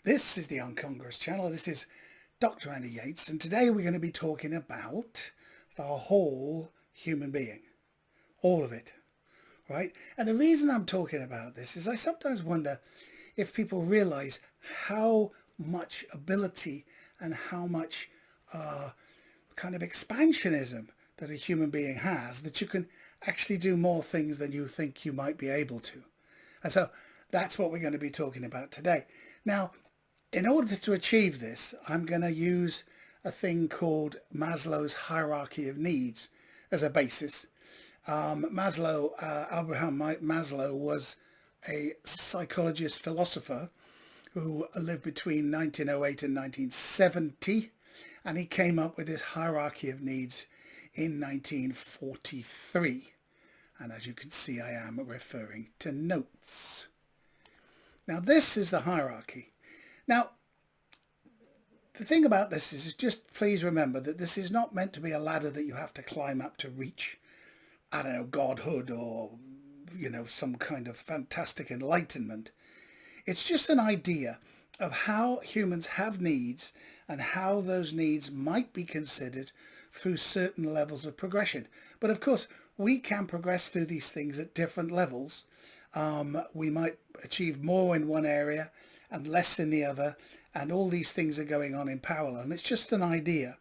This is the Uncongruous channel. This is Dr. Andy Yates, and today we're going to be talking about the whole human being, all of it, right? And the reason I'm talking about this is I sometimes wonder if people realize how much ability and how much kind of expansionism that a human being has, that you can actually do more things than you think you might be able to. And so that's what we're going to be talking about today. Now, in order to achieve this, I'm going to use a thing called Maslow's hierarchy of needs as a basis. Abraham Maslow was a psychologist philosopher who lived between 1908 and 1970, and he came up with his hierarchy of needs in 1943. And as you can see, I am referring to notes. Now, this is the hierarchy. Now, the thing about this is just please remember that this is not meant to be a ladder that you have to climb up to reach, I don't know, godhood or, some kind of fantastic enlightenment. It's just an idea of how humans have needs and how those needs might be considered through certain levels of progression. But of course, we can progress through these things at different levels. We might achieve more in one area and less in the other, and all these things are going on in parallel. And it's just an idea,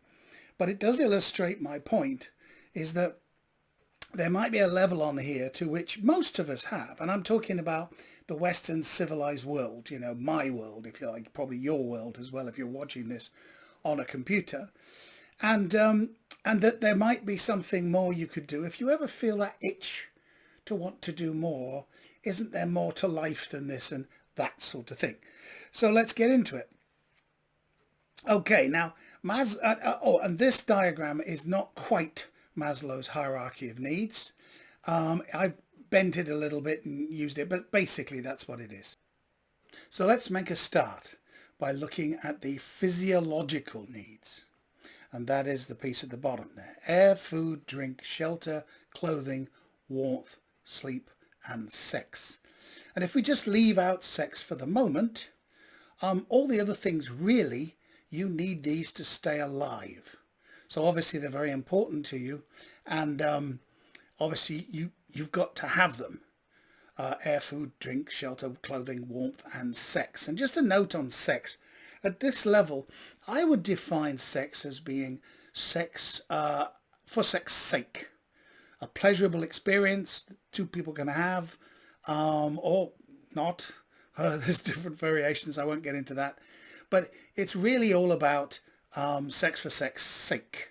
but it does illustrate my point, is that there might be a level on here to which most of us have, and I'm talking about the Western civilized world, my world, if you like, probably your world as well if you're watching this on a computer, and that there might be something more you could do. If you ever feel that itch to want to do more, isn't there more to life than this, and that sort of thing. So let's get into it. Okay, now and this diagram is not quite Maslow's hierarchy of needs. I've bent it a little bit and used it, but basically that's what it is. So let's make a start by looking at the physiological needs, and that is the piece at the bottom there: air, food, drink, shelter, clothing, warmth, sleep, and sex. And if we just leave out sex for the moment, all the other things, really, you need these to stay alive. So obviously they're very important to you, and obviously you've got to have them. Air, food, drink, shelter, clothing, warmth, and sex. And just a note on sex. At this level, I would define sex as being sex for sex's sake. A pleasurable experience two people can have, or not. There's different variations. I won't get into that. But it's really all about sex for sex's sake.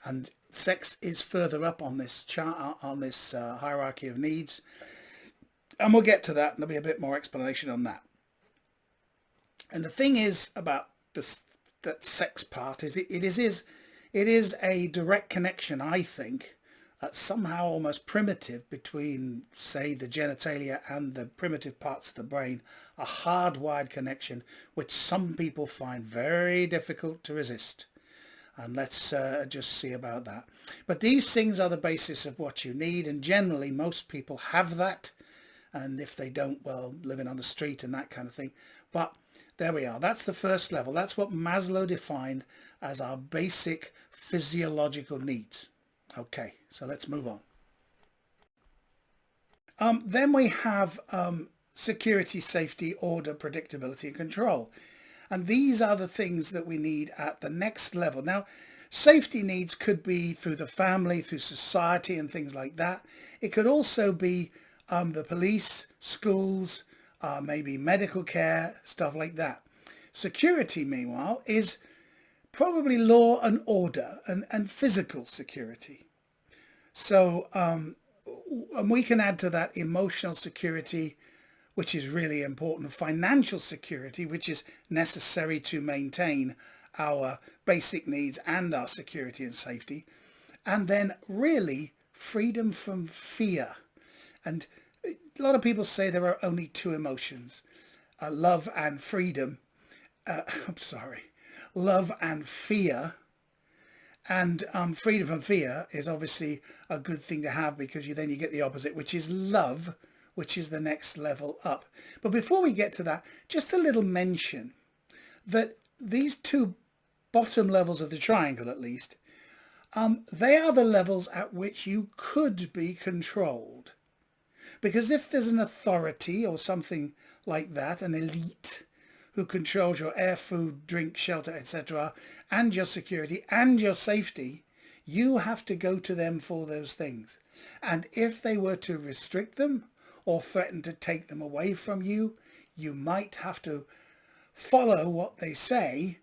And sex is further up on this chart, on this hierarchy of needs. And we'll get to that, and there'll be a bit more explanation on that. And the thing is about this, that sex part, is it is a direct connection, I think, somehow almost primitive, between, say, the genitalia and the primitive parts of the brain, a hardwired connection which some people find very difficult to resist. And let's just see about that. But these things are the basis of what you need, and generally most people have that, and if they don't, well, living on the street and that kind of thing. But there we are. That's the first level. That's what Maslow defined as our basic physiological needs. Okay, so let's move on. Then we have security, safety, order, predictability, and control. And these are the things that we need at the next level. Now, safety needs could be through the family, through society, and things like that. It could also be the police, schools, maybe medical care, stuff like that. Security, meanwhile, is probably law and order and physical security. So, and we can add to that emotional security, which is really important, financial security, which is necessary to maintain our basic needs and our security and safety, and then really freedom from fear. And a lot of people say there are only two emotions, love and freedom. Love and fear. And freedom from fear is obviously a good thing to have, because you get the opposite, which is love, which is the next level up. But before we get to that, just a little mention that these two bottom levels of the triangle, at least, they are the levels at which you could be controlled. Because if there's an authority or something like that, an elite who controls your air, food, drink, shelter, etc., and your security and your safety, you have to go to them for those things. And if they were to restrict them or threaten to take them away from you, you might have to follow what they say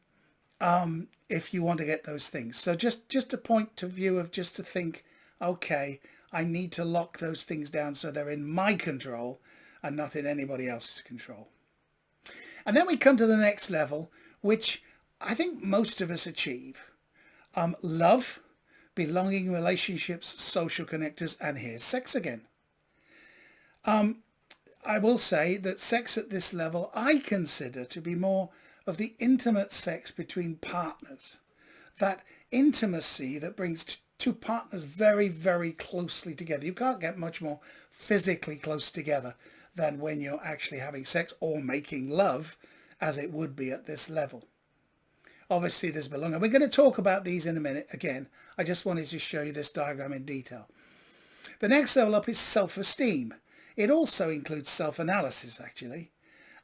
if you want to get those things. So just a point of view of just to think, okay, I need to lock those things down so they're in my control and not in anybody else's control. And then we come to the next level, which I think most of us achieve. Love, belonging, relationships, social connectors, and here's sex again. I will say that sex at this level I consider to be more of the intimate sex between partners. That intimacy that brings two partners very, very closely together. You can't get much more physically close together than when you're actually having sex or making love, as it would be at this level. Obviously there's belonging. We're going to talk about these in a minute again. I just wanted to show you this diagram in detail. The next level up is self-esteem. It also includes self-analysis, actually.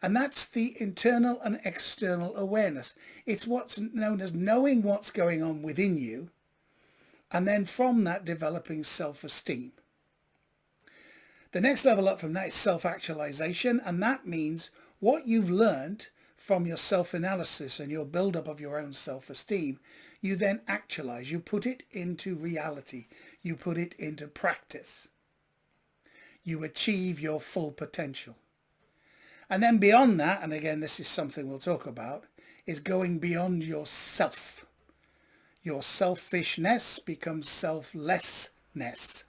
And that's the internal and external awareness. It's what's known as knowing what's going on within you, and then from that developing self-esteem. The next level up from that is self-actualization, and that means what you've learned from your self-analysis and your build-up of your own self-esteem, you then actualize. You put it into reality. You put it into practice. You achieve your full potential. And then beyond that, and again this is something we'll talk about, is going beyond yourself. Your selfishness becomes selflessness.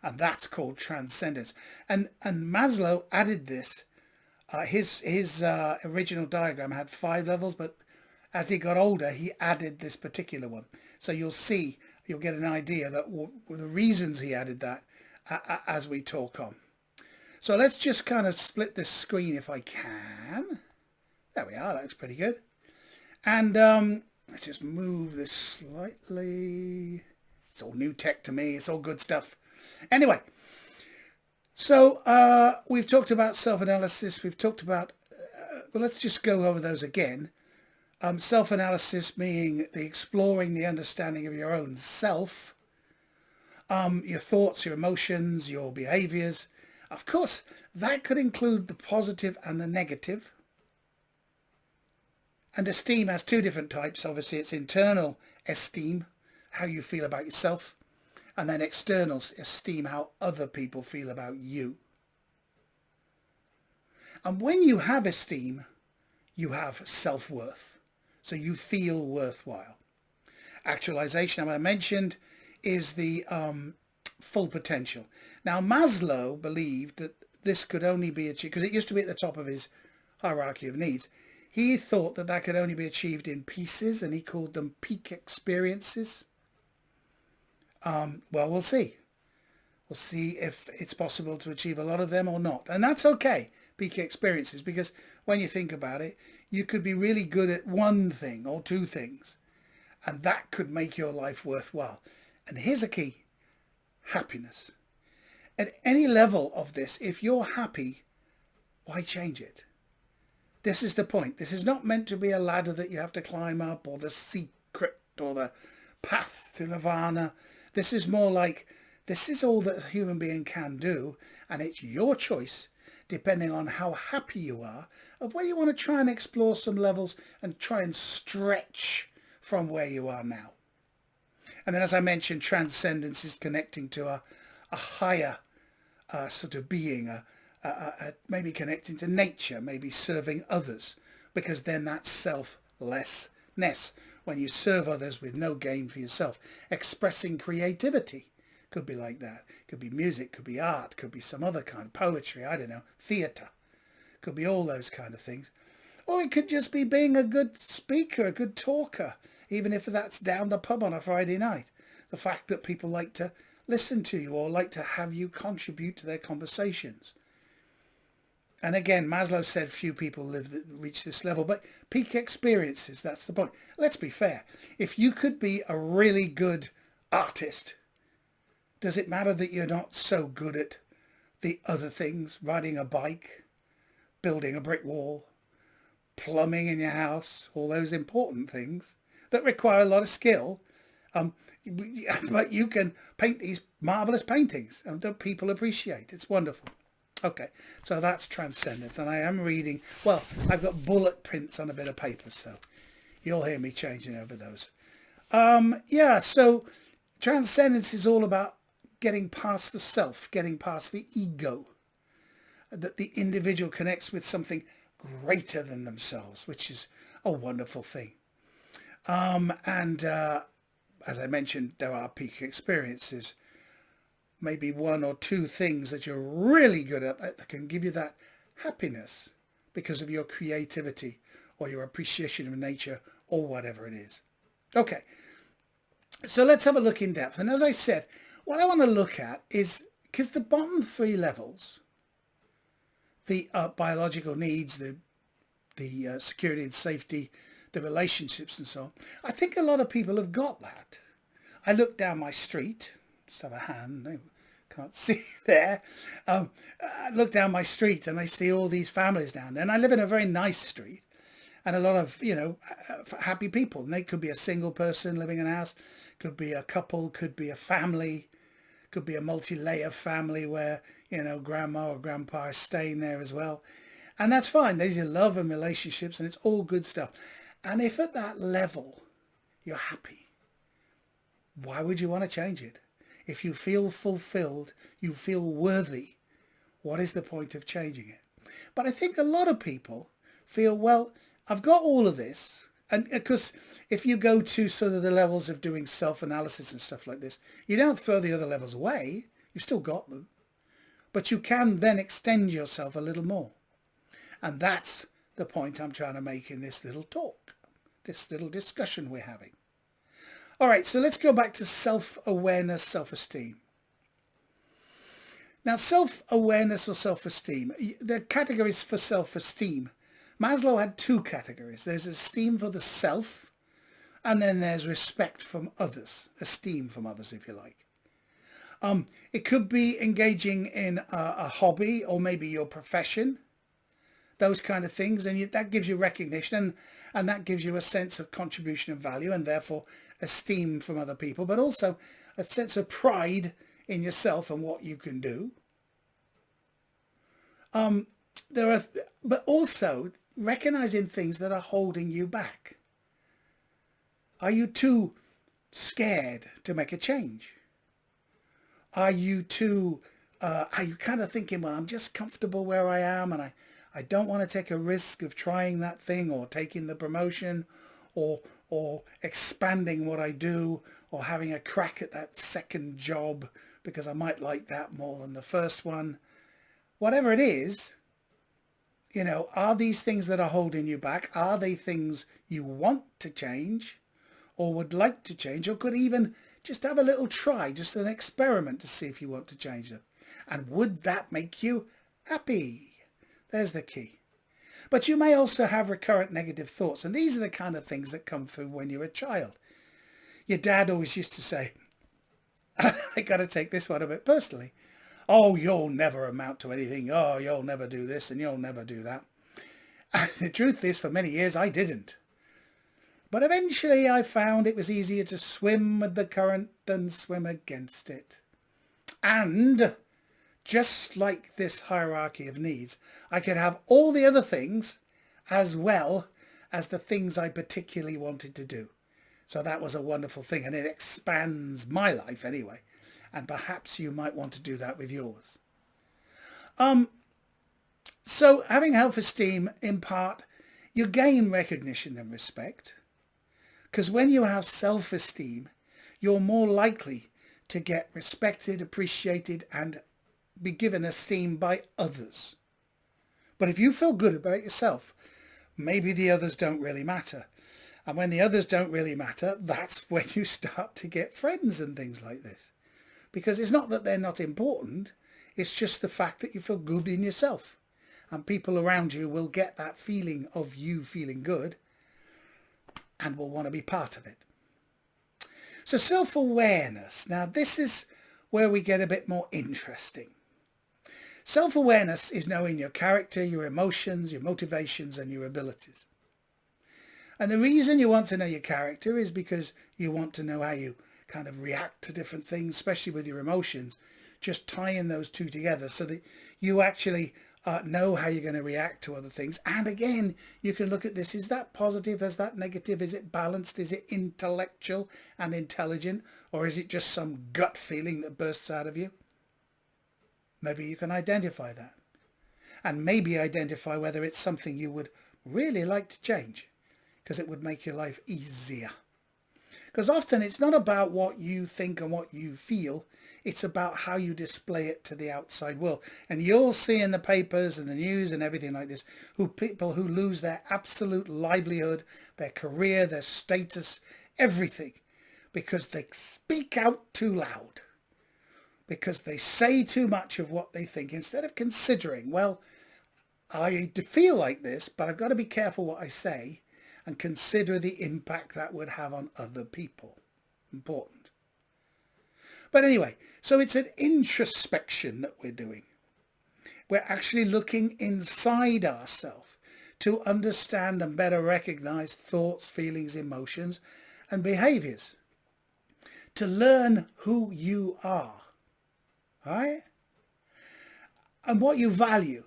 And that's called transcendence. And Maslow added this. His original diagram had 5 levels, but as he got older, he added this particular one. So you'll get an idea that the reasons he added that as we talk on. So let's just kind of split this screen if I can. There we are, that looks pretty good. And let's just move this slightly. It's all new tech to me, it's all good stuff. Anyway, so we've talked about self-analysis, we've talked about, well, let's just go over those again. Self-analysis being the exploring the understanding of your own self, your thoughts, your emotions, your behaviors. Of course, that could include the positive and the negative. And esteem has 2 different types. Obviously, it's internal esteem, how you feel about yourself, and then external esteem, how other people feel about you. And when you have esteem, you have self-worth. So you feel worthwhile. Actualization, as I mentioned, is the full potential. Now, Maslow believed that this could only be achieved, because it used to be at the top of his hierarchy of needs. He thought that that could only be achieved in pieces, and he called them peak experiences. Well, we'll see. We'll see if it's possible to achieve a lot of them or not. And that's okay, peak experiences, because when you think about it, you could be really good at one thing or 2 things, and that could make your life worthwhile. And here's a key: happiness. At any level of this, if you're happy, why change it? This is the point. This is not meant to be a ladder that you have to climb up, or the secret, or the path to nirvana. This is more like, this is all that a human being can do, and it's your choice, depending on how happy you are, of where you want to try and explore some levels and try and stretch from where you are now. And then, as I mentioned, transcendence is connecting to a higher sort of being, maybe connecting to nature, maybe serving others, because then that's selflessness. When you serve others with no gain for yourself. Expressing creativity could be like that. Could be music, could be art, could be some other kind of poetry, I don't know, theatre. Could be all those kind of things. Or it could just be being a good speaker, a good talker, even if that's down the pub on a Friday night. The fact that people like to listen to you or like to have you contribute to their conversations. And again, Maslow said few people reach this level, but peak experiences, that's the point. Let's be fair. If you could be a really good artist, does it matter that you're not so good at the other things, riding a bike, building a brick wall, plumbing in your house, all those important things that require a lot of skill? But you can paint these marvelous paintings that people appreciate. It's wonderful. Okay, so that's transcendence, and I am reading, well, I've got bullet prints on a bit of paper, so you'll hear me changing over those. Yeah, so transcendence is all about getting past the self, getting past the ego, that the individual connects with something greater than themselves, which is a wonderful thing. As I mentioned, there are peak experiences, maybe one or two things that you're really good at that can give you that happiness because of your creativity or your appreciation of nature or whatever it is. Okay, so let's have a look in depth. And as I said, what I want to look at is, because the bottom three levels, the biological needs, the security and safety, the relationships and so on, I think a lot of people have got that. I look down my street, just have a hand, no, can't see there. I look down my street and I see all these families down there, and I live in a very nice street and a lot of, happy people. And they could be a single person living in a house, could be a couple, could be a family, could be a multi-layer family where, grandma or grandpa are staying there as well. And that's fine. There's your love and relationships, and it's all good stuff. And if at that level you're happy, why would you want to change it? If you feel fulfilled, you feel worthy, what is the point of changing it? But I think a lot of people feel, well, I've got all of this. And because if you go to sort of the levels of doing self-analysis and stuff like this, you don't throw the other levels away. You've still got them. But you can then extend yourself a little more. And that's the point I'm trying to make in this little talk, this little discussion we're having. All right, so let's go back to self-awareness, self-esteem. Now, self-awareness or self-esteem, the categories for self-esteem, Maslow had two categories. There's esteem for the self, and then there's respect from others, esteem from others, if you like. It could be engaging in a hobby or maybe your profession, those kind of things, and that gives you recognition, and that gives you a sense of contribution and value, and therefore esteem from other people, but also a sense of pride in yourself and what you can do. But also recognizing things that are holding you back. Are you too scared to make a change? Are you kind of thinking, well, I'm just comfortable where I am, and I don't want to take a risk of trying that thing or taking the promotion or expanding what I do or having a crack at that second job because I might like that more than the first one. Whatever it is, are these things that are holding you back? Are they things you want to change or would like to change, or could even just have a little try, just an experiment to see if you want to change them? And would that make you happy? There's the key. But you may also have recurrent negative thoughts, and these are the kind of things that come through when you're a child. Your dad always used to say, I got to take this one a bit personally, oh, you'll never amount to anything, oh, you'll never do this and you'll never do that. And the truth is, for many years I didn't. But eventually I found it was easier to swim with the current than swim against it. And just like this hierarchy of needs, I could have all the other things as well as the things I particularly wanted to do. So that was a wonderful thing, and it expands my life anyway. And perhaps you might want to do that with yours. So having self-esteem, in part, you gain recognition and respect. Because when you have self-esteem, you're more likely to get respected, appreciated, and be given esteem by others. But if you feel good about yourself, maybe the others don't really matter. And when the others don't really matter, that's when you start to get friends and things like this. Because it's not that they're not important, it's just the fact that you feel good in yourself. and people around you will get that feeling of you feeling good and will want to be part of it. So self-awareness. Now this is where we get a bit more interesting. Self-awareness is knowing your character, your emotions, your motivations and your abilities. And the reason you want to know your character is because you want to know how you kind of react to different things, especially with your emotions. Just tying those two together so that you actually know how you're going to react to other things. And again, you can look at this. Is that positive? Is that negative? Is it balanced? Is it intellectual and intelligent? Or is it just some gut feeling that bursts out of you? Maybe you can identify that. And maybe identify whether it's something you would really like to change, because it would make your life easier. Because often it's not about what you think and what you feel. It's about how you display it to the outside world. And you'll see in the papers and the news and everything like this, people who lose their absolute livelihood, their career, their status, everything, because they speak out too loud. Because they say too much of what they think instead of considering, well, I feel like this, but I've got to be careful what I say and consider the impact that would have on other people. Important. But anyway, so it's an introspection that we're doing. We're actually looking inside ourselves to understand and better recognize thoughts, feelings, emotions, and behaviors. To learn who you are, right? And what you value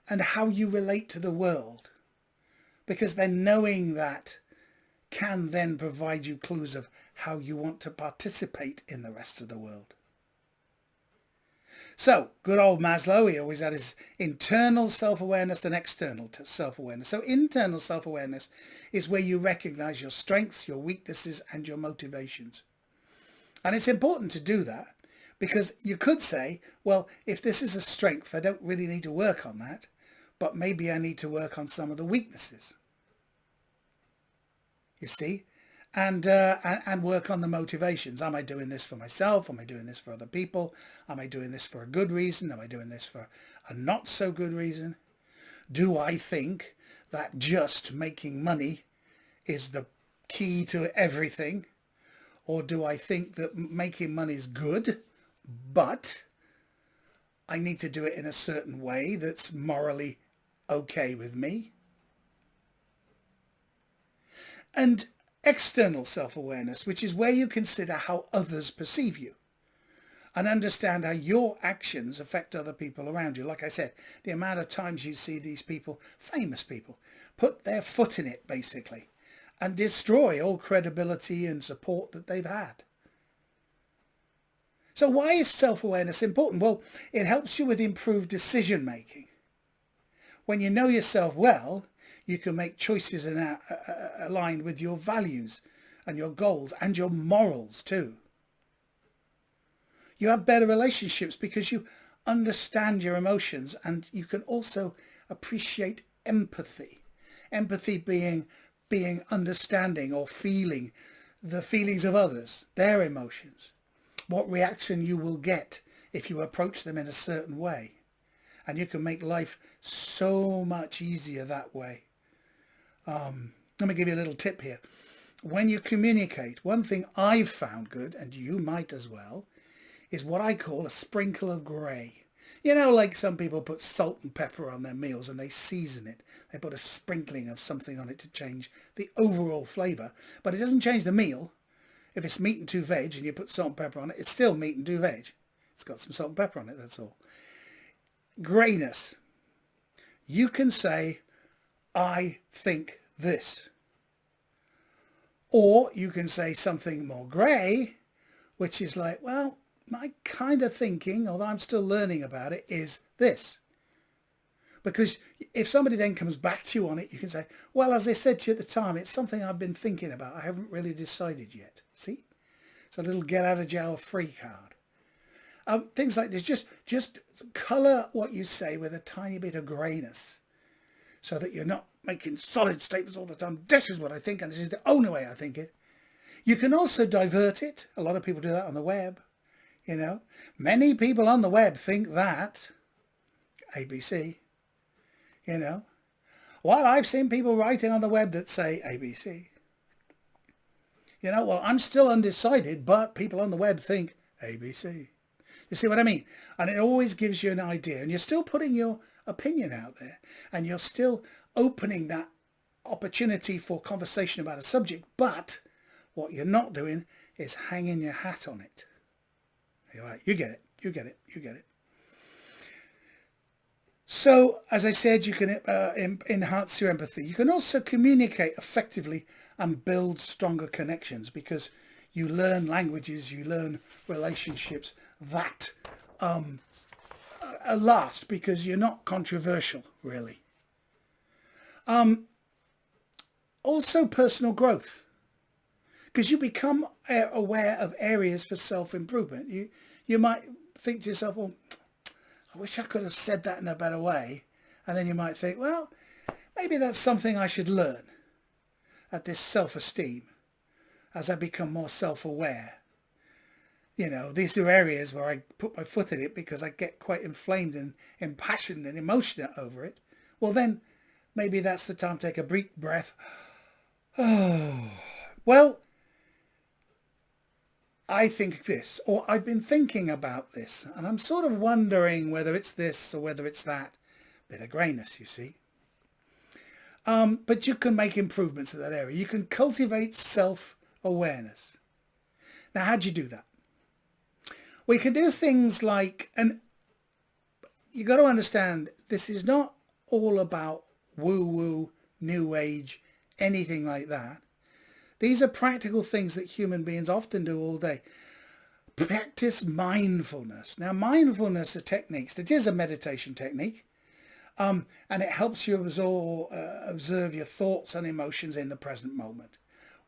and how you relate to the world. Because then knowing that can then provide you clues of how you want to participate in the rest of the world. So, good old Maslow, he always had his internal self-awareness and external self-awareness. So internal self-awareness is where you recognize your strengths, your weaknesses, and your motivations. And it's important to do that, because you could say, well, if this is a strength, I don't really need to work on that, but maybe I need to work on some of the weaknesses. You see, and work on the motivations. Am I doing this for myself? Am I doing this for other people? Am I doing this for a good reason? Am I doing this for a not so good reason? Do I think that just making money is the key to everything? Or do I think that making money is good, but I need to do it in a certain way that's morally okay with me? And external self-awareness, which is where you consider how others perceive you and understand how your actions affect other people around you. Like I said, the amount of times you see these people, famous people, put their foot in it basically and destroy all credibility and support that they've had. So why is self-awareness important? Well, it helps you with improved decision making. When you know yourself well, you can make choices aligned with your values and your goals and your morals too. You have better relationships because you understand your emotions, and you can also appreciate empathy. Empathy being understanding or feeling the feelings of others, their emotions, what reaction you will get if you approach them in a certain way. And you can make life so much easier that way. Let me give you a little tip here. When you communicate, one thing I've found good, and you might as well, is what I call a sprinkle of grey. You know, like some people put salt and pepper on their meals and they season it. They put a sprinkling of something on it to change the overall flavour, but it doesn't change the meal. If it's meat and two veg and you put salt and pepper on it, it's still meat and two veg. It's got some salt and pepper on it, that's all. Greyness. You can say, I think this. Or you can say something more grey, which is like, well, my kind of thinking, although I'm still learning about it, is this. Because if somebody then comes back to you on it, you can say, well, as I said to you at the time, it's something I've been thinking about. I haven't really decided yet. See? It's a little get out of jail free card. Things like this. Just colour what you say with a tiny bit of greyness, so that you're not making solid statements all the time. This is what I think, and this is the only way I think it. You can also divert it. A lot of people do that on the web. You know, many people on the web think that ABC. you know. Well, I've seen people writing on the web that say ABC. You know, well, I'm still undecided, but people on the web think ABC. You see what I mean? And it always gives you an idea, and you're still putting your opinion out there, and you're still opening that opportunity for conversation about a subject, but what you're not doing is hanging your hat on it. You're right, you get it, you get it, you get it. So, as I said, you can enhance your empathy. You can also communicate effectively and build stronger connections because you learn languages, you learn relationships that last because you're not controversial, really. Also, personal growth, because you become aware of areas for self-improvement. You might think to yourself, well, I wish I could have said that in a better way. And then you might think, well, maybe that's something I should learn at this self-esteem as I become more self-aware. You know, these are areas where I put my foot in it because I get quite inflamed and impassioned and emotional over it. Well, then maybe that's the time to take a brief breath. Oh, well, I think this, or I've been thinking about this, and I'm sort of wondering whether it's this or whether it's that. Bit of greyness, you see. But you can make improvements in that area. You can cultivate self-awareness. Now, how do you do that? We can do things like, and you got to understand, this is not all about woo-woo, new age, anything like that. These are practical things that human beings often do all day. Practice mindfulness. Now, mindfulness are techniques. It is a meditation technique, and it helps you observe your thoughts and emotions in the present moment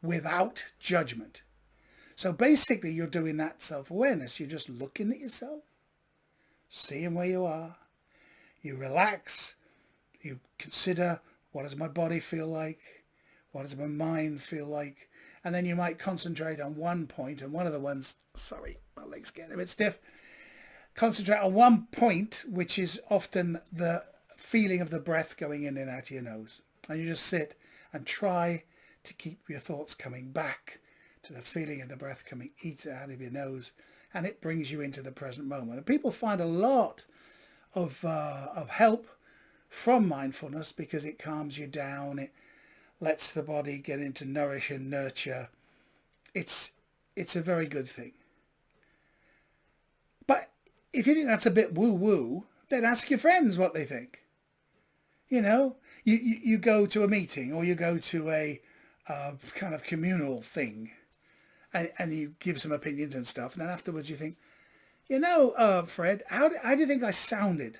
without judgment. So basically, you're doing that self-awareness. You're just looking at yourself, seeing where you are. You relax. You consider, what does my body feel like? What does my mind feel like? And then you might concentrate on one point, and one of the ones, sorry, my leg's getting a bit stiff. Concentrate on one point, which is often the feeling of the breath going in and out of your nose. And you just sit and try to keep your thoughts coming back to the feeling of the breath coming out of your nose, and it brings you into the present moment. And people find a lot of help from mindfulness because it calms you down. It lets the body get into nourish and nurture. It's a very good thing. But if you think that's a bit woo-woo, then ask your friends what they think. You know, you go to a meeting or you go to a kind of communal thing and you give some opinions and stuff. And then afterwards you think, you know, Fred, how do you think I sounded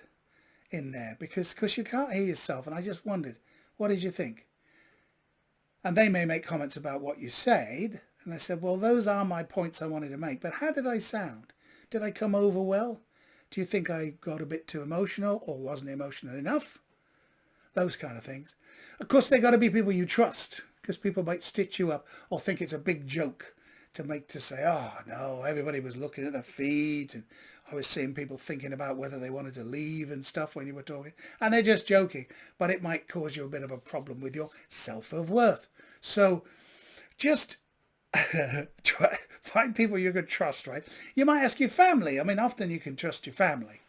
in there? Because you can't hear yourself. And I just wondered, what did you think? And they may make comments about what you said. And I said, well, those are my points I wanted to make. But how did I sound? Did I come over well? Do you think I got a bit too emotional or wasn't emotional enough? Those kind of things. Of course, they got to be people you trust, because people might stitch you up or think it's a big joke to say, oh, no, everybody was looking at their feet. And I was seeing people thinking about whether they wanted to leave and stuff when you were talking. And they're just joking. But it might cause you a bit of a problem with your self-worth. So just find people you can trust, right? You might ask your family. I mean, often you can trust your family,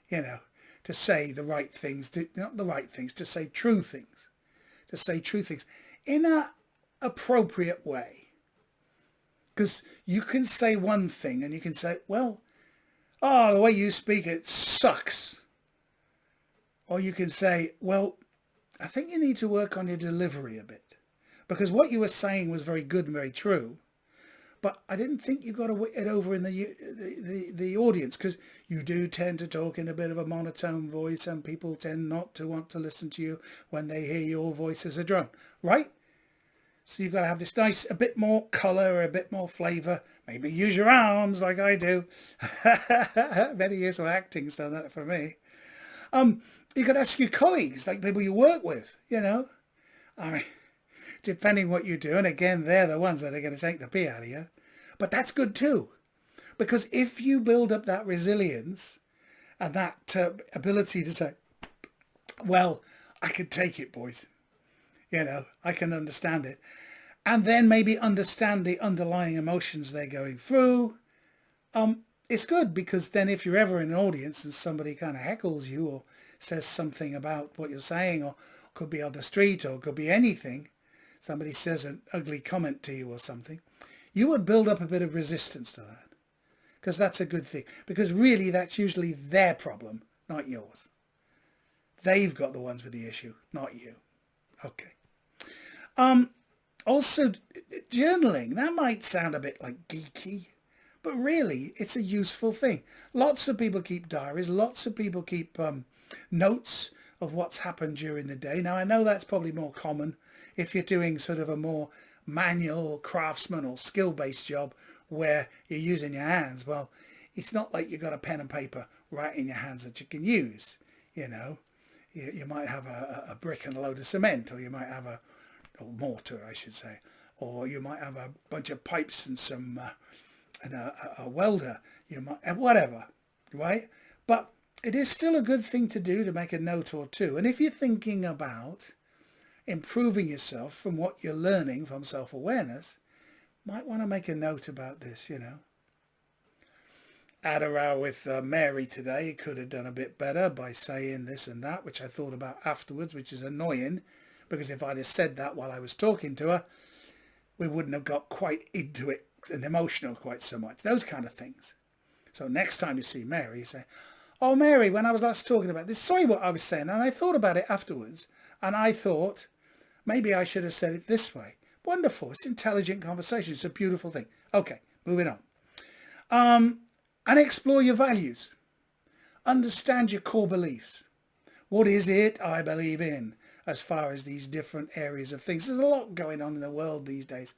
you know, to say the right things, not the right things, to say true things, in a appropriate way. Because you can say one thing and you can say, well, oh, the way you speak, it sucks. Or you can say, well, I think you need to work on your delivery a bit. Because what you were saying was very good and very true. But I didn't think you got it over in the audience, because you do tend to talk in a bit of a monotone voice, and people tend not to want to listen to you when they hear your voice as a drone, right? So you've got to have this nice, a bit more colour, a bit more flavour. Maybe use your arms like I do. Many years of acting's done that for me. You could ask your colleagues, like people you work with, you know. I mean, depending what you do, and again, they're the ones that are going to take the pee out of you. But that's good too. Because if you build up that resilience and that ability to say, well, I can take it, boys. You know, I can understand it. And then maybe understand the underlying emotions they're going through. It's good, because then if you're ever in an audience and somebody kind of heckles you or says something about what you're saying, or could be on the street, or could be anything, somebody says an ugly comment to you or something, you would build up a bit of resistance to that, because that's a good thing, because really that's usually their problem, not yours. They've got the ones with the issue, not you. Okay. Also, journaling, that might sound a bit like geeky, but really it's a useful thing. Lots of people keep diaries, lots of people keep notes of what's happened during the day. Now, I know that's probably more common if you're doing sort of a more manual, craftsman or skill-based job where you're using your hands. Well, it's not like you've got a pen and paper right in your hands that you can use. You know, you might have a brick and a load of cement, or you might have a mortar, I should say, or you might have a bunch of pipes and some and a welder, you might, whatever, right? But it is still a good thing to do, to make a note or two. And if you're thinking about improving yourself from what you're learning from self-awareness, might want to make a note about this, you know. Had a row with Mary today. Could have done a bit better by saying this and that, which I thought about afterwards, which is annoying, because if I'd have said that while I was talking to her, we wouldn't have got quite into it and emotional quite so much. Those kind of things. So next time you see Mary, you say, "Oh, Mary, when I was last talking about this, sorry what I was saying, and I thought about it afterwards, and I thought maybe I should have said it this way." Wonderful. It's intelligent conversation. It's a beautiful thing. Okay, moving on. And explore your values. Understand your core beliefs. What is it I believe in as far as these different areas of things? There's a lot going on in the world these days.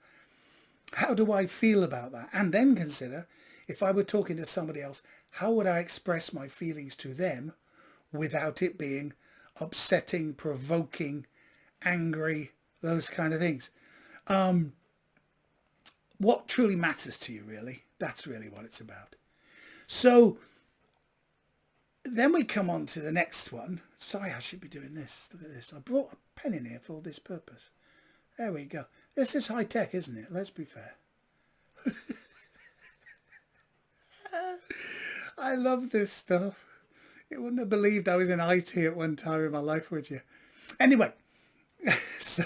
How do I feel about that? And then consider, if I were talking to somebody else, how would I express my feelings to them without it being upsetting, provoking, angry, those kind of things? What truly matters to you, really? That's really what it's about. So then we come on to the next one. Sorry, I should be doing this. Look at this. I brought a pen in here for this purpose. There we go. This is high tech, isn't it? Let's be fair. I love this stuff. You wouldn't have believed I was in IT at one time in my life, would you? Anyway, so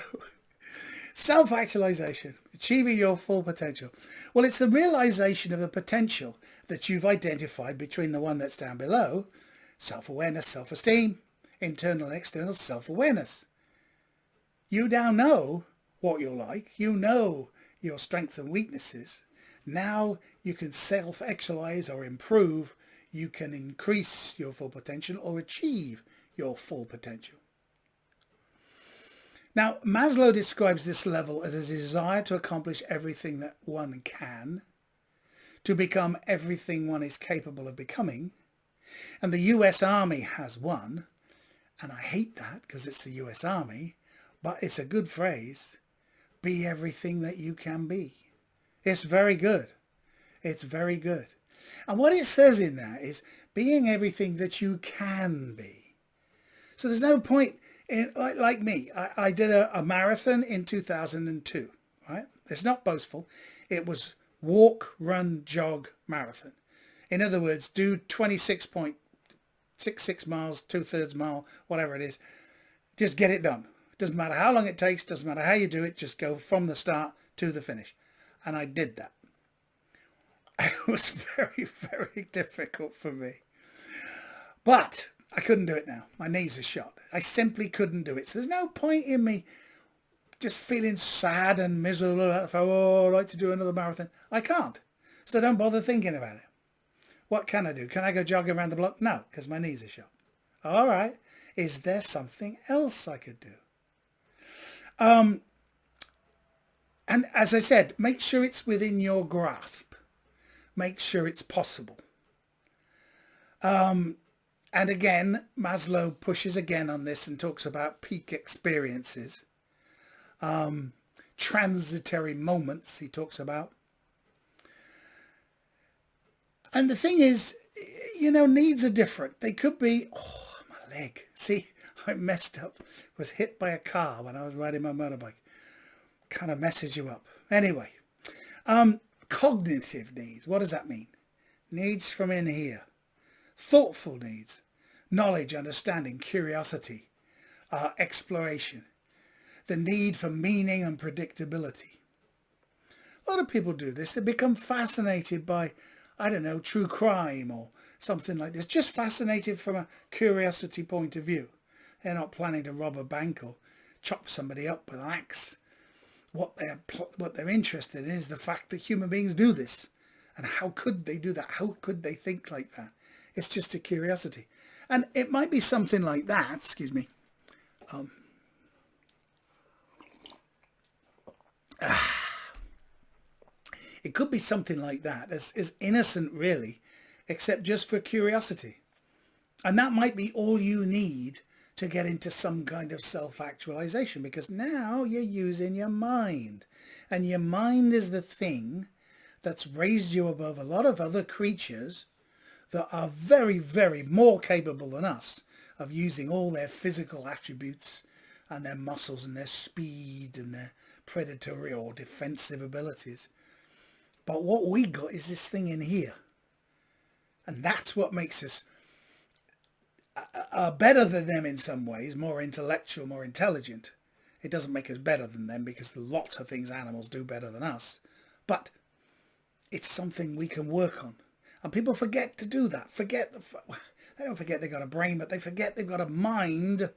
self-actualization, achieving your full potential. Well, it's the realization of the potential that you've identified between the one that's down below, self-awareness, self-esteem, internal and external self-awareness. You now know what you're like. You know your strengths and weaknesses. Now you can self-actualize or improve. You can increase your full potential or achieve your full potential. Now, Maslow describes this level as a desire to accomplish everything that one can, to become everything one is capable of becoming. And the US Army has one, and I hate that because it's the US Army, but it's a good phrase. Be everything that you can be. It's very good. It's very good. And what it says in that is being everything that you can be. So there's no point in, like me, I did a marathon in 2002, right? It's not boastful. It was walk, run, jog, marathon. In other words, do 26.66 miles, 2/3 mile, whatever it is. Just get it done. Doesn't matter how long it takes, doesn't matter how you do it, just go from the start to the finish. And I did that. It was very, very difficult for me. But I couldn't do it now. My knees are shot. I simply couldn't do it. So there's no point in me just feeling sad and miserable. Oh, I'd like to do another marathon. I can't. So don't bother thinking about it. What can I do? Can I go jogging around the block? No, because my knees are shot. All right. Is there something else I could do? And as I said, make sure it's within your grasp. Make sure it's possible. And again, Maslow pushes again on this and talks about peak experiences. Transitory moments he talks about. And the thing is, you know, needs are different. They could be, oh, my leg. See, I messed up, was hit by a car when I was riding my motorbike. Kind of messes you up. Anyway, cognitive needs. What does that mean? Needs from in here. Thoughtful needs. Knowledge, understanding, curiosity, exploration. The need for meaning and predictability. A lot of people do this. They become fascinated by, I don't know, true crime or something like this. Just fascinated from a curiosity point of view. They're not planning to rob a bank or chop somebody up with an axe. What they're interested in is the fact that human beings do this. And how could they do that? How could they think like that? It's just a curiosity. And it might be something like that, excuse me. It could be something like that, as innocent really, except just for curiosity. And that might be all you need to get into some kind of self-actualization, because now you're using your mind. And your mind is the thing that's raised you above a lot of other creatures that are very, very more capable than us of using all their physical attributes and their muscles and their speed and their predatory or defensive abilities. But what we got is this thing in here. And that's what makes us better than them in some ways, more intellectual, more intelligent. It doesn't make us better than them, because there's lots of things animals do better than us. But it's something we can work on. And people forget to do that. They don't forget they've got a brain, but they forget they've got a mind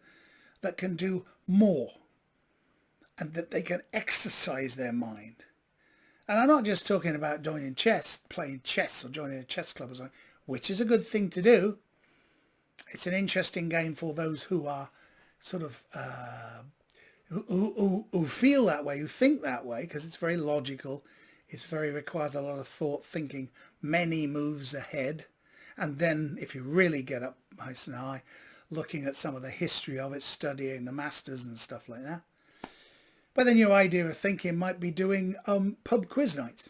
that can do more. And that they can exercise their mind. And I'm not just talking about joining chess, playing chess or joining a chess club or something, which is a good thing to do. It's an interesting game for those who are sort of, who feel that way, who think that way, because it's very logical. Requires a lot of thought, thinking many moves ahead. And then if you really get up nice and high, looking at some of the history of it, studying the masters and stuff like that. But then your idea of thinking might be doing pub quiz nights.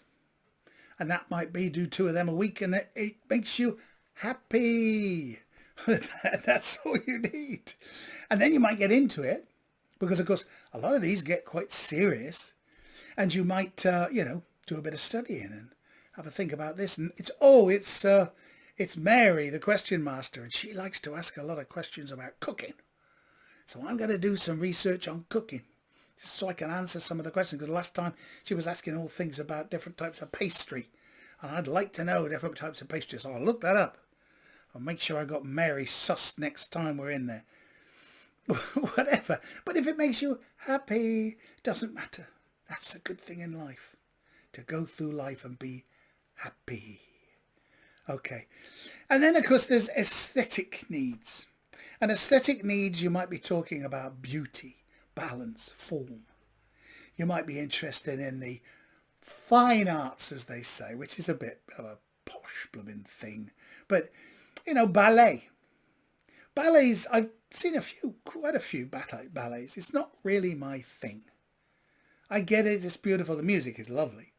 And that might be do 2 of them a week, and it makes you happy. That's all you need. And then you might get into it, because of course a lot of these get quite serious, and you might do a bit of studying and have a think about this. And it's Mary, the question master, and she likes to ask a lot of questions about cooking. So I'm going to do some research on cooking, so I can answer some of the questions, because last time she was asking all things about different types of pastry, and I'd like to know different types of pastry, so I'll look that up. I'll make sure I got Mary sussed next time we're in there. Whatever. But if it makes you happy, it doesn't matter. That's a good thing in life, to go through life and be happy. Okay. And then, of course, there's aesthetic needs. And aesthetic needs, you might be talking about beauty, balance, form. You might be interested in the fine arts, as they say, which is a bit of a posh blooming thing. But, ballet. Ballets, I've seen quite a few ballets. It's not really my thing. I get it, it's beautiful, the music is lovely.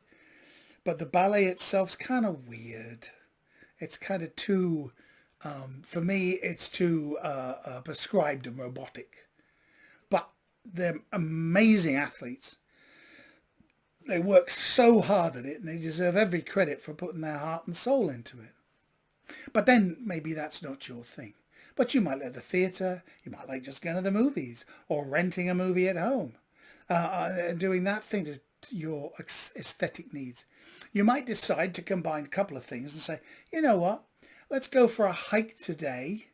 But the ballet itself's kind of weird. It's kind of too, for me, it's too prescribed and robotic. But they're amazing athletes. They work so hard at it, and they deserve every credit for putting their heart and soul into it. But then maybe that's not your thing. But you might like the theatre, you might like just going to the movies, or renting a movie at home, doing that thing to your aesthetic needs. You might decide to combine a couple of things and say, you know what, let's go for a hike today,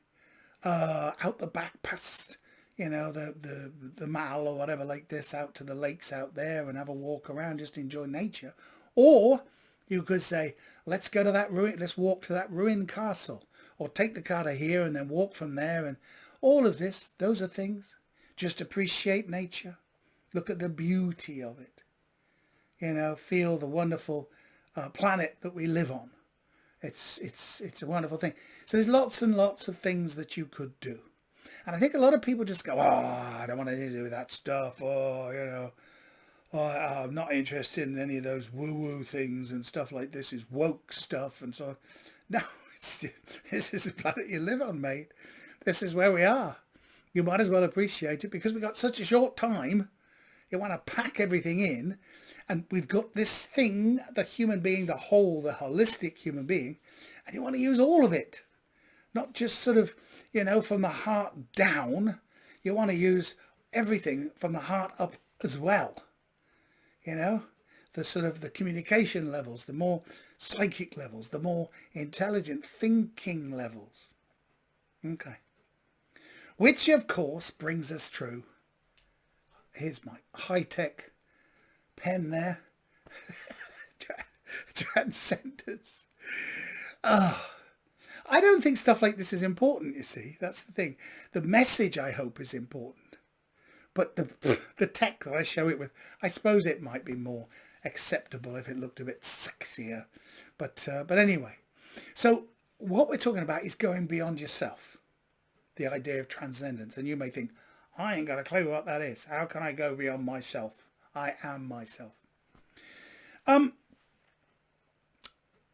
out the back past, the Mall or whatever like this, out to the lakes out there and have a walk around, just enjoy nature. Or you could say, let's go to that ruin, let's walk to that ruined castle, or take the car to here and then walk from there. And all of this, those are things. Just appreciate nature. Look at the beauty of it. Feel the wonderful planet that we live on. It's a wonderful thing. So there's lots and lots of things that you could do. And I think a lot of people just go, I don't want anything to do with that stuff. I'm not interested in any of those woo-woo things and stuff like this is woke stuff and so on. No, this is the planet you live on, mate. This is where we are. You might as well appreciate it, because we've got such a short time. You want to pack everything in, and we've got this thing, the human being, the whole, the holistic human being, and you want to use all of it, not just sort of, you know, from the heart down. You want to use everything from the heart up as well. You know, the sort of the communication levels, the more psychic levels, the more intelligent thinking levels. Okay. Which, of course, brings us through. Here's my high-tech pen there. Transcendence. Oh, I don't think stuff like this is important, you see. That's the thing. The message, I hope, is important. But the tech that I show it with, I suppose it might be more acceptable if it looked a bit sexier. But anyway. So what we're talking about is going beyond yourself. The idea of transcendence. And you may think, I ain't got a clue what that is. How can I go beyond myself? I am myself.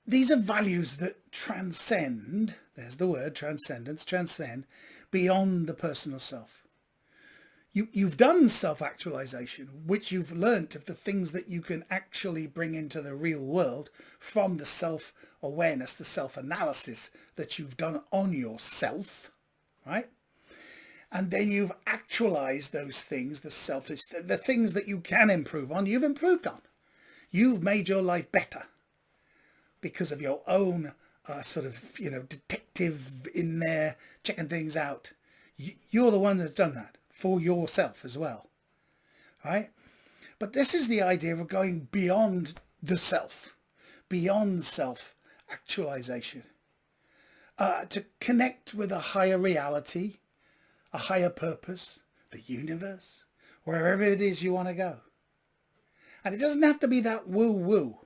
These are values that transcend, there's the word, transcendence, transcend, beyond the personal self. You've done self-actualization, which you've learnt of the things that you can actually bring into the real world from the self-awareness, the self-analysis that you've done on yourself, right? And then you've actualized those things, the things that you can improve on, you've improved on. You've made your life better because of your own sort of, you know, detective in there checking things out. You're the one that's done that for yourself as well, right? But this is the idea of going beyond the self, beyond self-actualization, to connect with a higher reality, a higher purpose, the universe, wherever it is you want to go. And it doesn't have to be that woo-woo.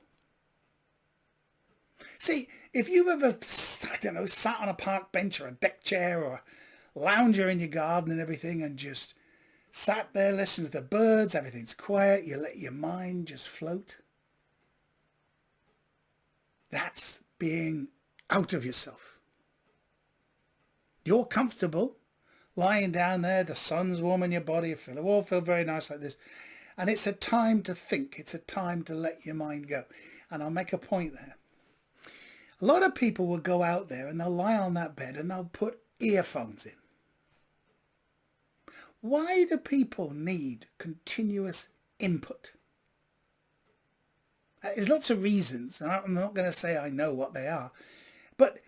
See, if you've ever, I don't know, sat on a park bench or a deck chair or a lounger in your garden and everything, and just sat there listening to the birds, everything's quiet, you let your mind just float. That's being out of yourself. You're comfortable lying down there, the sun's warming your body, you all feel very nice like this. And it's a time to think, it's a time to let your mind go. And I'll make a point there. A lot of people will go out there and they'll lie on that bed and they'll put earphones in. Why do people need continuous input? There's lots of reasons. I'm not going to say I know what they are. But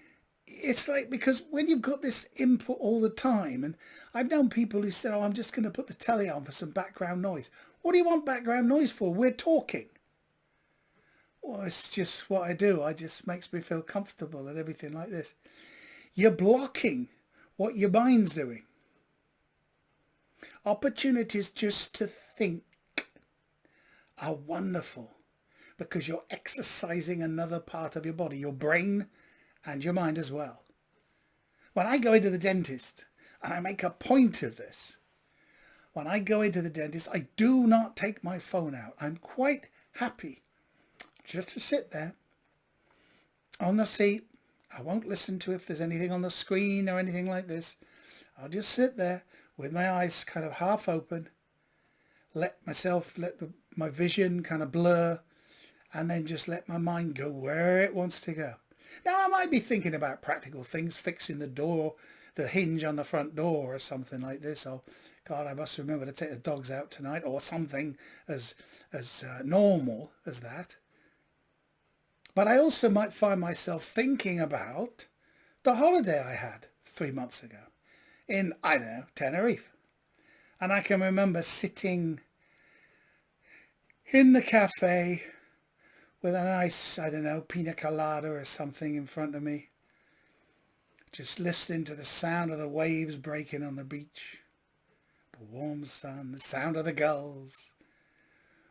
it's like, because when you've got this input all the time, and I've known people who said, oh, I'm just going to put the telly on for some background noise. What do you want background noise for? We're talking. Well, it's just what I do. It just makes me feel comfortable and everything like this. You're blocking what your mind's doing. Opportunities just to think are wonderful because you're exercising another part of your body, your brain and your mind as well. When I go into the dentist, and I make a point of this, when I go into the dentist, I do not take my phone out. I'm quite happy just to sit there on the seat. I won't listen to if there's anything on the screen or anything like this. I'll just sit there with my eyes kind of half open, let my vision kind of blur, and then just let my mind go where it wants to go. Now, I might be thinking about practical things, fixing the door, the hinge on the front door or something like this. Oh, God, I must remember to take the dogs out tonight, or something as normal as that. But I also might find myself thinking about the holiday I had 3 months ago in, I don't know, Tenerife. And I can remember sitting in the cafe with a nice, I don't know, pina colada or something in front of me, just listening to the sound of the waves breaking on the beach, the warm sun, the sound of the gulls,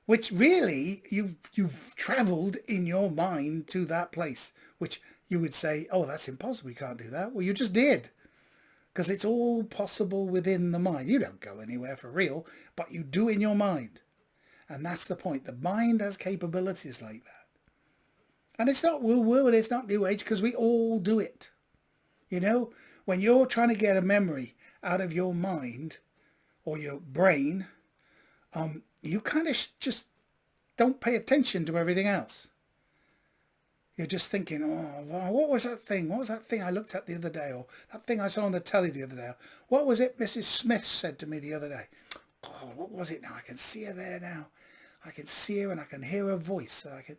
which really you've travelled in your mind to that place, which you would say, oh, that's impossible, you can't do that. Well, you just did, because it's all possible within the mind. You don't go anywhere for real, but you do in your mind. And that's the point. The mind has capabilities like that. And it's not woo-woo and it's not new age, because we all do it. You know, when you're trying to get a memory out of your mind or your brain, you kind of just don't pay attention to everything else. You're just thinking, oh, what was that thing? What was that thing I looked at the other day? Or that thing I saw on the telly the other day? What was it Mrs. Smith said to me the other day? Oh, what was it now? I can see her there now. I can see her and I can hear her voice. And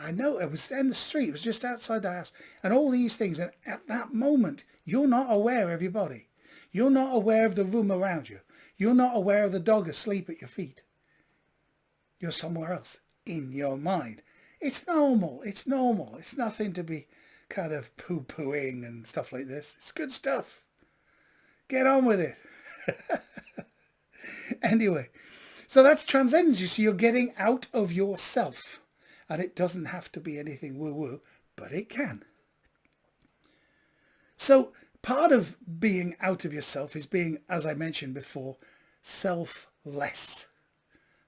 I know it was in the street. It was just outside the house. And all these things. And at that moment, you're not aware of your body. You're not aware of the room around you. You're not aware of the dog asleep at your feet. You're somewhere else in your mind. It's normal. It's normal. It's nothing to be kind of poo-pooing and stuff like this. It's good stuff. Get on with it. Anyway, so that's transcendence. You see, you're getting out of yourself. And it doesn't have to be anything woo-woo, but it can. So part of being out of yourself is being, as I mentioned before, selfless.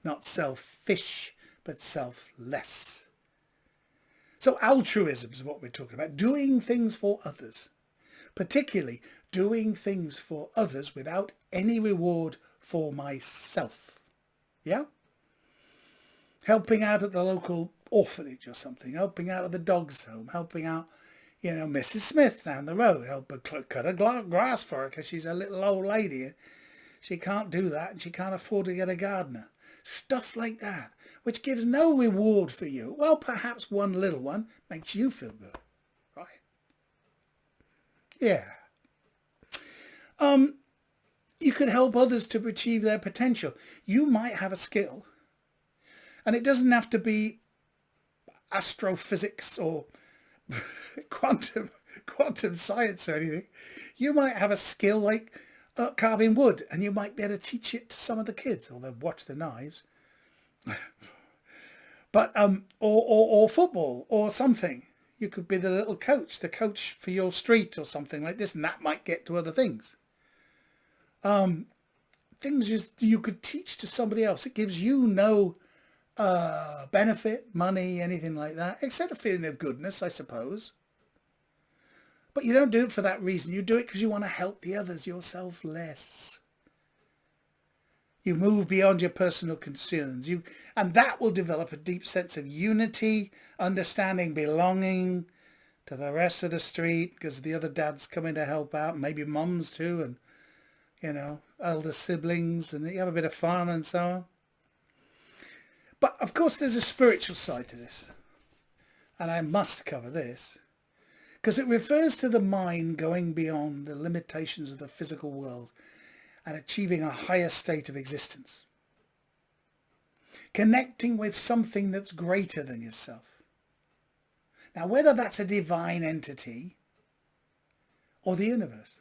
Not selfish, but selfless. So altruism is what we're talking about. Doing things for others. Particularly doing things for others without any reward for myself. Yeah? Helping out at the local orphanage or something. Helping out at the dog's home. Helping out, Mrs. Smith down the road. Help her cut her grass for her because she's a little old lady. She can't do that and she can't afford to get a gardener. Stuff like that, which gives no reward for you. Well, perhaps one little one makes you feel good, right? Yeah. You could help others to achieve their potential. You might have a skill, and it doesn't have to be astrophysics or quantum science or anything. You might have a skill like carving wood, and you might be able to teach it to some of the kids, or they'll watch the knives. But or football or something. You could be the little coach, the coach for your street or something like this, and that might get to other things. Things just you could teach to somebody else. It gives you no benefit, money, anything like that, except a feeling of goodness, I suppose. But you don't do it for that reason. You do it because you want to help the others. You're selfless. You move beyond your personal concerns. And that will develop a deep sense of unity, understanding, belonging to the rest of the street because the other dads come in to help out, maybe mums too, and, elder siblings, and you have a bit of fun and so on. But, of course, there's a spiritual side to this. And I must cover this. Because it refers to the mind going beyond the limitations of the physical world and achieving a higher state of existence. Connecting with something that's greater than yourself. Now, whether that's a divine entity or the universe,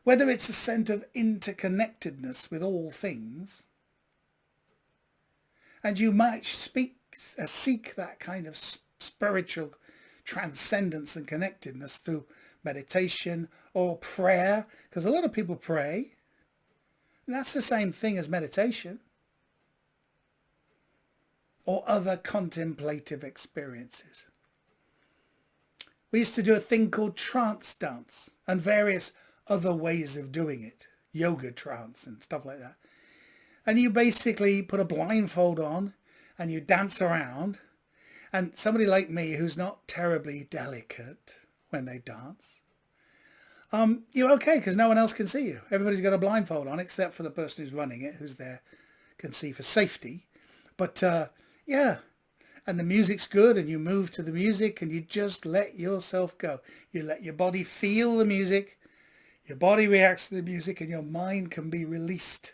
whether it's a sense of interconnectedness with all things, and you might seek that kind of spiritual transcendence and connectedness through meditation or prayer, because a lot of people pray, and that's the same thing as meditation, or other contemplative experiences. We used to do a thing called trance dance and various other ways of doing it, yoga trance and stuff like that. And you basically put a blindfold on and you dance around. And somebody like me who's not terribly delicate when they dance, you're okay because no one else can see you. Everybody's got a blindfold on except for the person who's running it, who's there, can see for safety. But yeah, and the music's good and you move to the music and you just let yourself go. You let your body feel the music, your body reacts to the music, and your mind can be released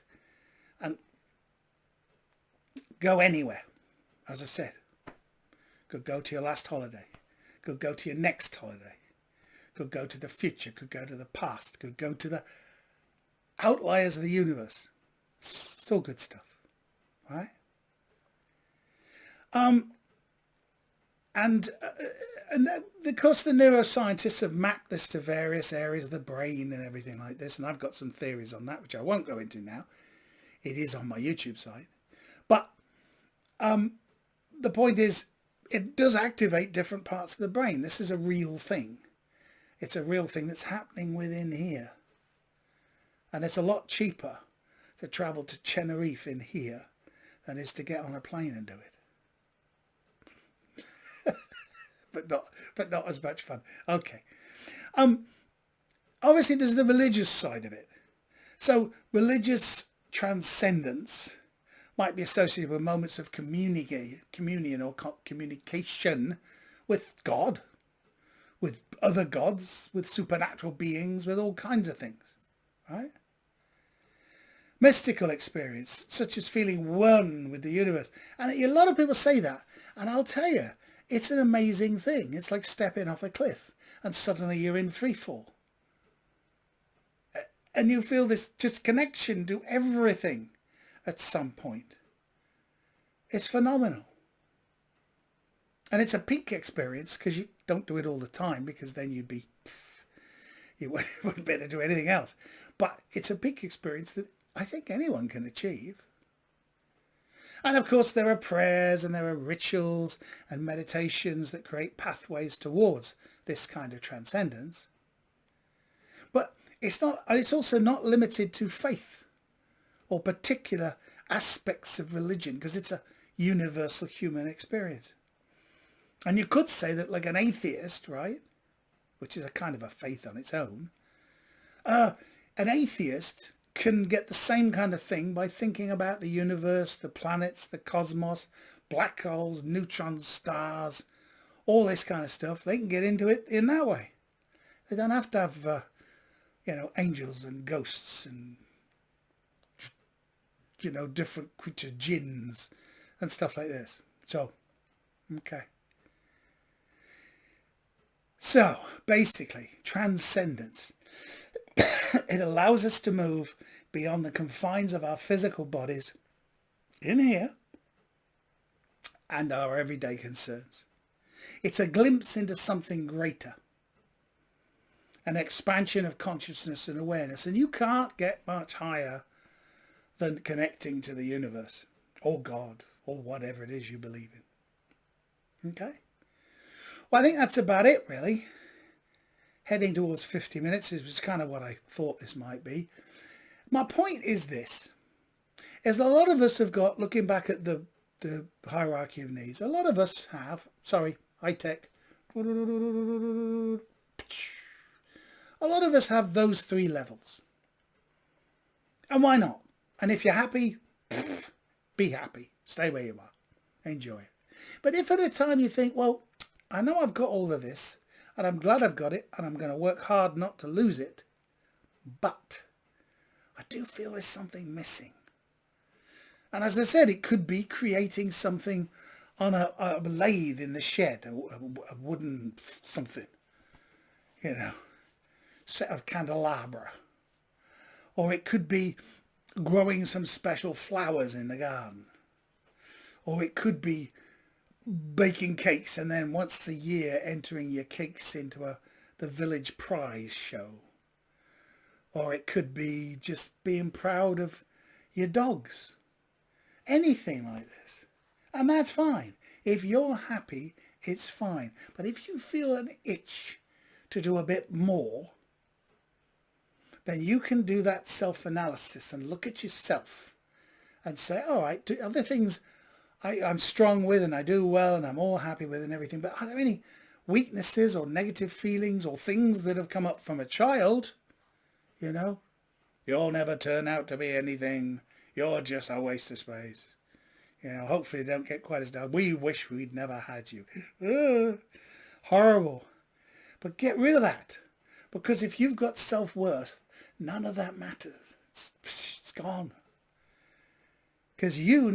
and go anywhere, as I said. Could go to your last holiday, could go to your next holiday, could go to the future, could go to the past, could go to the outliers of the universe. It's all good stuff, right? And of course the neuroscientists have mapped this to various areas of the brain and everything like this, and I've got some theories on that which I won't go into now. It is on my YouTube site. But the point is, it does activate different parts of the brain. This is a real thing. It's a real thing that's happening within here. And it's a lot cheaper to travel to Tenerife in here than it is to get on a plane and do it. but not as much fun. Okay. Obviously there's the religious side of it. So religious transcendence might be associated with moments of communion or communication with God, with other gods, with supernatural beings, with all kinds of things, right? Mystical experience, such as feeling one with the universe. And a lot of people say that, and I'll tell you, it's an amazing thing. It's like stepping off a cliff and suddenly you're in free fall. And you feel this just connection to everything at some point. It's phenomenal. And it's a peak experience because you don't do it all the time, because then you wouldn't be able to do anything else. But it's a peak experience that I think anyone can achieve. And of course there are prayers and there are rituals and meditations that create pathways towards this kind of transcendence. But it's also not limited to faith or particular aspects of religion, because it's a universal human experience. And you could say that, like an atheist, right, which is a kind of a faith on its own, an atheist can get the same kind of thing by thinking about the universe, the planets, the cosmos, black holes, neutron stars, all this kind of stuff. They can get into it in that way. They don't have to have, angels and ghosts and, different creature jinns and stuff like this. So, okay. So, basically, transcendence. It allows us to move beyond the confines of our physical bodies in here and our everyday concerns. It's a glimpse into something greater, an expansion of consciousness and awareness. And you can't get much higher than connecting to the universe or God or whatever it is you believe in. Okay? Well, I think that's about it, really. Heading towards 50 minutes is kind of what I thought this might be. My point is this, is that a lot of us have got, looking back at the hierarchy of needs, a lot of us have, high tech, a lot of us have those 3 levels. And why not? And if you're happy, be happy. Stay where you are. Enjoy it. But if at a time you think, well, I know I've got all of this, and I'm glad I've got it, and I'm going to work hard not to lose it, but I do feel there's something missing. And as I said, it could be creating something on a lathe in the shed, a wooden something, set of candelabra. Or it could be growing some special flowers in the garden. Or it could be baking cakes and then once a year entering your cakes into the village prize show. Or it could be just being proud of your dogs. Anything like this. And that's fine. If you're happy, it's fine. But if you feel an itch to do a bit more, then you can do that self-analysis and look at yourself and say, all right, do other things I'm strong with and I do well and I'm all happy with and everything, but are there any weaknesses or negative feelings or things that have come up from a child? You'll never turn out to be anything. You're just a waste of space. Hopefully they don't get quite as down. We wish we'd never had you. Horrible. But get rid of that. Because if you've got self-worth, none of that matters. It's gone. Because you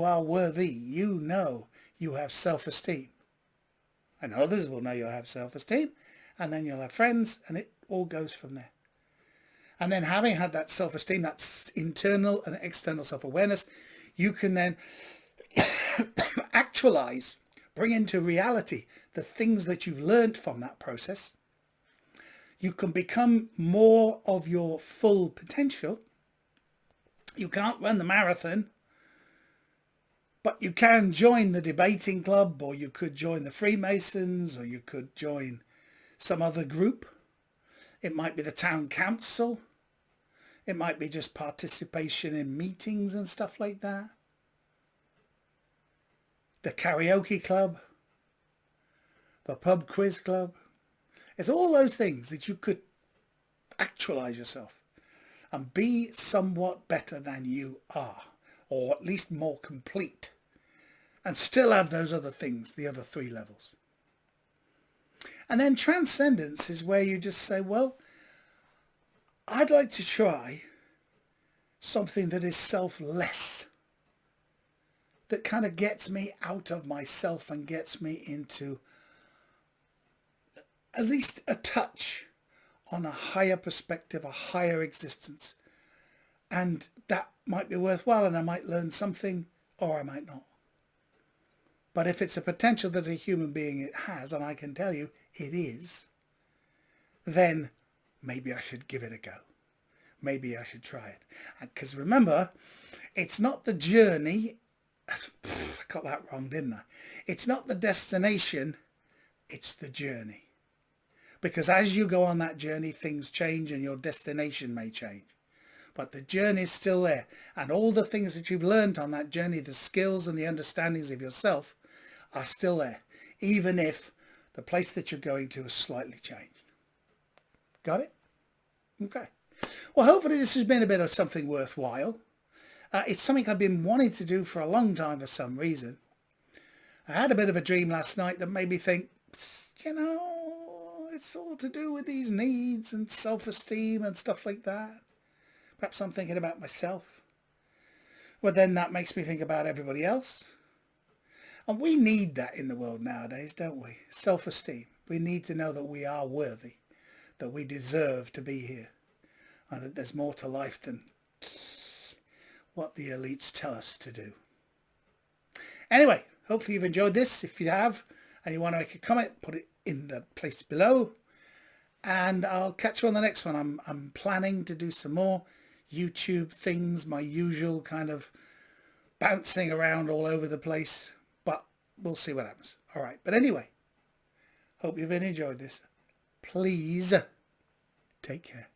are worthy. You have self-esteem. And others will know you'll have self-esteem. And then you'll have friends. And it all goes from there. And then having had that self-esteem, that internal and external self-awareness, you can then actualize, bring into reality the things that you've learned from that process. You can become more of your full potential. You can't run the marathon, but you can join the debating club, or you could join the Freemasons, or you could join some other group. It might be the town council. It might be just participation in meetings and stuff like that. The karaoke club, the pub quiz club. It's all those things that you could actualize yourself and be somewhat better than you are, or at least more complete, and still have those other things, the other 3 levels. And then transcendence is where you just say, well, I'd like to try something that is selfless, that kind of gets me out of myself and gets me into at least a touch on a higher perspective, a higher existence. And that might be worthwhile, and I might learn something, or I might not. But if it's a potential that a human being has, and I can tell you it is, then maybe I should give it a go. Maybe I should try it. Because remember, it's not the journey. I got that wrong, didn't I? It's not the destination, it's the journey. Because as you go on that journey, things change and your destination may change. But the journey is still there. And all the things that you've learned on that journey, the skills and the understandings of yourself, are still there. Even if the place that you're going to has slightly changed. Got it? Okay. Well, hopefully this has been a bit of something worthwhile. It's something I've been wanting to do for a long time for some reason. I had a bit of a dream last night that made me think, you know, it's all to do with these needs and self-esteem and stuff like that. Perhaps I'm thinking about myself. Well, then that makes me think about everybody else. And we need that in the world nowadays, don't we? Self-esteem. We need to know that we are worthy, that we deserve to be here, and that there's more to life than what the elites tell us to do. Anyway, hopefully you've enjoyed this. If you have, and you want to make a comment, put it in the place below. And I'll catch you on the next one. I'm planning to do some more YouTube things, my usual kind of bouncing around all over the place. But we'll see what happens. All right. But anyway, hope you've enjoyed this. Please take care.